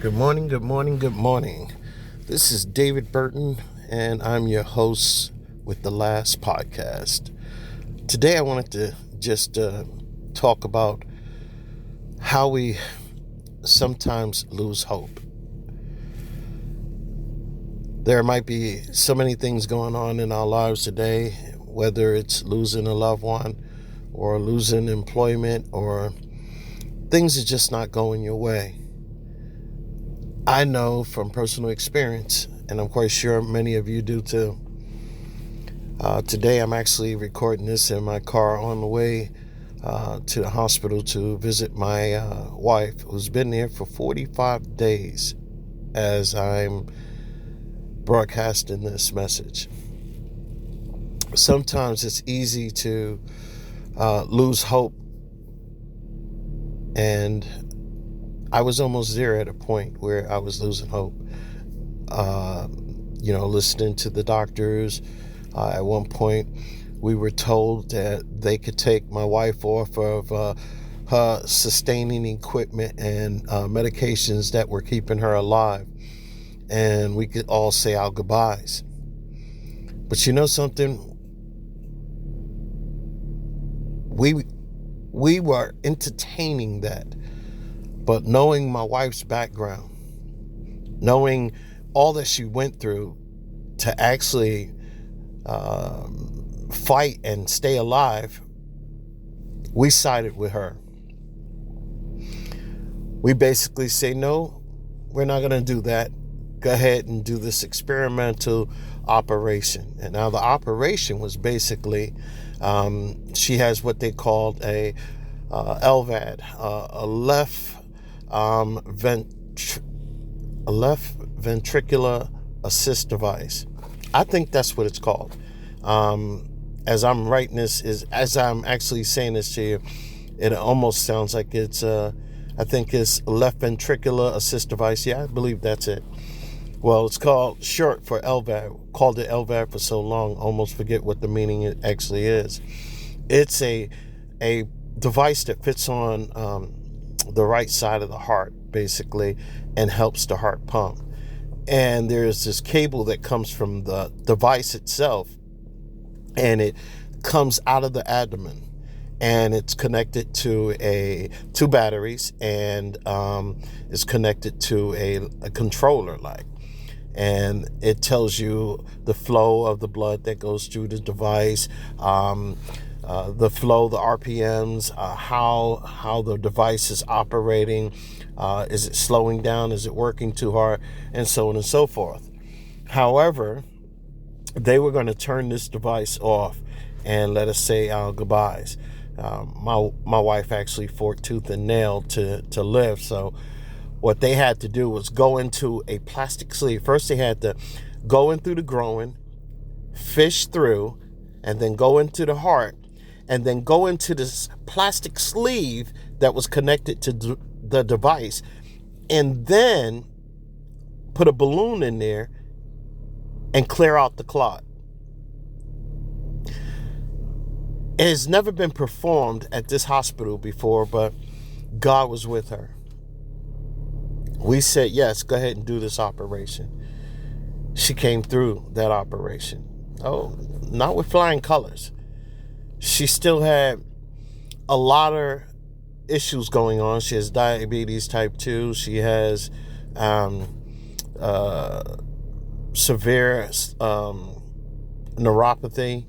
Good morning, good morning, good morning. This is David Burton, and I'm your host with the last podcast. Today, I wanted to just talk about how we sometimes lose hope. There might be so many things going on in our lives today, whether it's losing a loved one or losing employment or things are just not going your way. I know from personal experience, and I'm quite sure many of you do too. Today I'm actually recording this in my car on the way to the hospital to visit my wife, who's been there for 45 days as I'm broadcasting this message. Sometimes it's easy to lose hope, and I was almost there at a point where I was losing hope. Listening to the doctors. At one point, we were told that they could take my wife off of her sustaining equipment and medications that were keeping her alive, and we could all say our goodbyes. But you know something? We were entertaining that, but knowing my wife's background, knowing all that she went through to actually fight and stay alive, we sided with her. We basically say, no, we're not going to do that. Go ahead and do this experimental operation. And now the operation was basically, she has what they called a LVAD, a left ventricular assist device. I think that's what it's called. As I'm writing this, as I'm actually saying this to you, it almost sounds like it's, I think it's left ventricular assist device. Yeah, I believe that's it. Well, it's called short for LVAD. Called it LVAD for so long, almost forget what the meaning it actually is. It's a device that fits on the right side of the heart, basically, and helps the heart pump. And there's this cable that comes from the device itself, and it comes out of the abdomen, and it's connected to two batteries, and it's connected to a controller, and it tells you the flow of the blood that goes through the device, the flow, the RPMs, how the device is operating. Is it slowing down? Is it working too hard? And so on and so forth. However, they were going to turn this device off and let us say our goodbyes. My wife actually fought tooth and nail to live. So what they had to do was go into a plastic sleeve. First, they had to go in through the groin, fish through, and then go into the heart, and then go into this plastic sleeve that was connected to the device, and then put a balloon in there and clear out the clot. It has never been performed at this hospital before, but God was with her. We said, yes, go ahead and do this operation. She came through that operation. Oh, not with flying colors. She still had a lot of issues going on. She has diabetes type 2. She has severe neuropathy.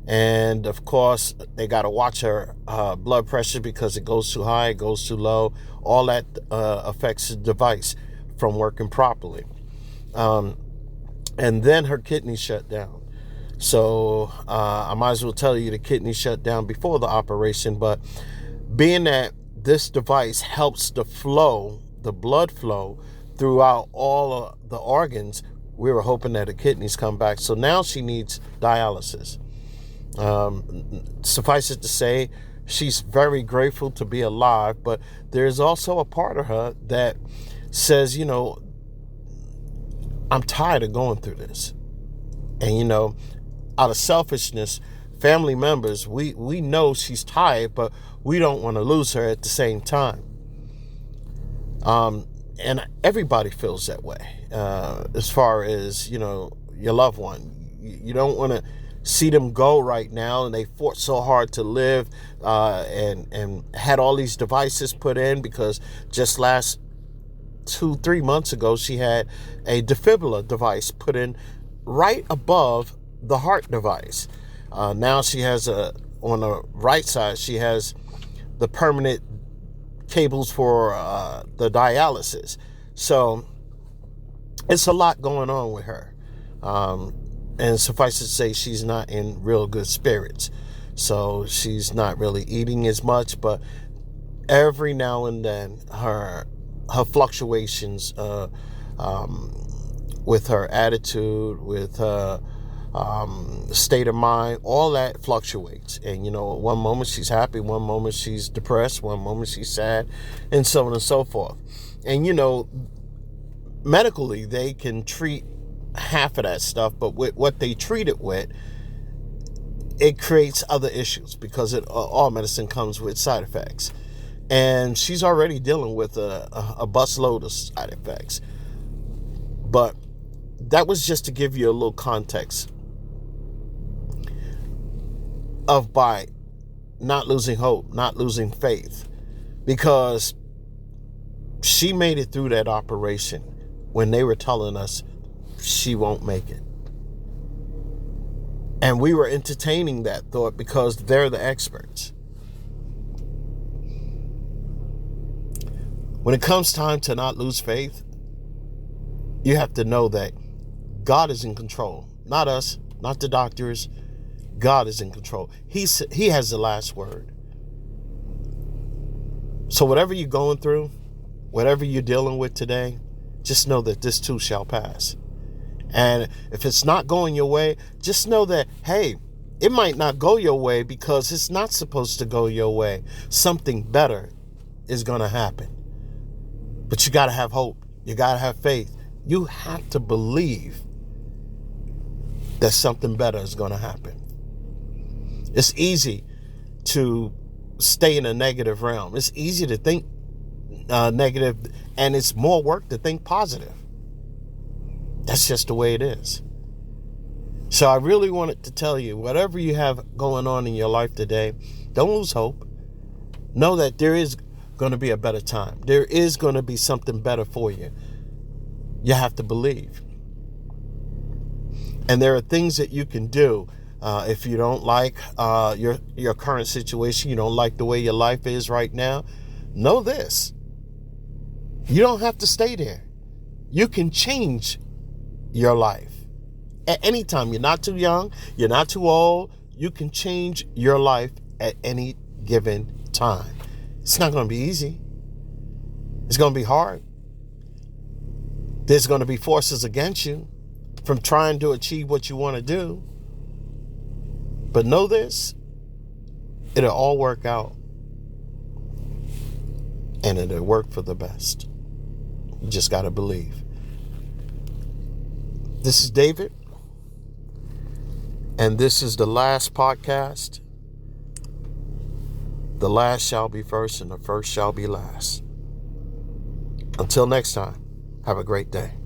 And of course, they got to watch her blood pressure because it goes too high, it goes too low. All that affects the device from working properly. And then her kidney shut down. So I might as well tell you the kidney shut down before the operation. But being that this device helps the blood flow throughout all of the organs, we were hoping that the kidneys come back. So now she needs dialysis. Suffice it to say, she's very grateful to be alive, but there's also a part of her that says, I'm tired of going through this. And, out of selfishness, family members, we know she's tired, but we don't want to lose her at the same time. And everybody feels that way, as far as, your loved one. You don't want to see them go right now, and they fought so hard to live, and had all these devices put in, because just last 2-3 months ago, she had a defibrillator device put in right above the heart device. Now she has on the right side, she has the permanent cables for the dialysis. So it's a lot going on with her. And suffice to say, she's not in real good spirits. So she's not really eating as much, but every now and then her fluctuations with her attitude, with her state of mind, all that fluctuates. And, one moment she's happy, one moment she's depressed, one moment she's sad, and so on and so forth. And, medically, they can treat half of that stuff, but with what they treat it with, it creates other issues, because all medicine comes with side effects. And she's already dealing with a busload of side effects. But that was just to give you a little context of, by not losing hope, not losing faith, because she made it through that operation when they were telling us she won't make it. And we were entertaining that thought because they're the experts. When it comes time to not lose faith, you have to know that God is in control. Not us, not the doctors. God is in control. He has the last word. So whatever you're going through, whatever you're dealing with today, just know that this too shall pass. And if it's not going your way, just know that, hey, it might not go your way because it's not supposed to go your way. Something better is going to happen. But you got to have hope. You got to have faith. You have to believe that something better is going to happen. It's easy to stay in a negative realm. It's easy to think negative, and it's more work to think positive. That's just the way it is. So I really wanted to tell you, whatever you have going on in your life today, don't lose hope. Know that there is going to be a better time. There is going to be something better for you. You have to believe. And there are things that you can do if you don't like your current situation, you don't like the way your life is right now. Know this. You don't have to stay there. You can change your life at any time. You're not too young. You're not too old. You can change your life at any given time. It's not going to be easy. It's going to be hard. There's going to be forces against you from trying to achieve what you want to do. But know this, it'll all work out. And it'll work for the best. You just got to believe. This is David. And this is the last podcast. The last shall be first and the first shall be last. Until next time, have a great day.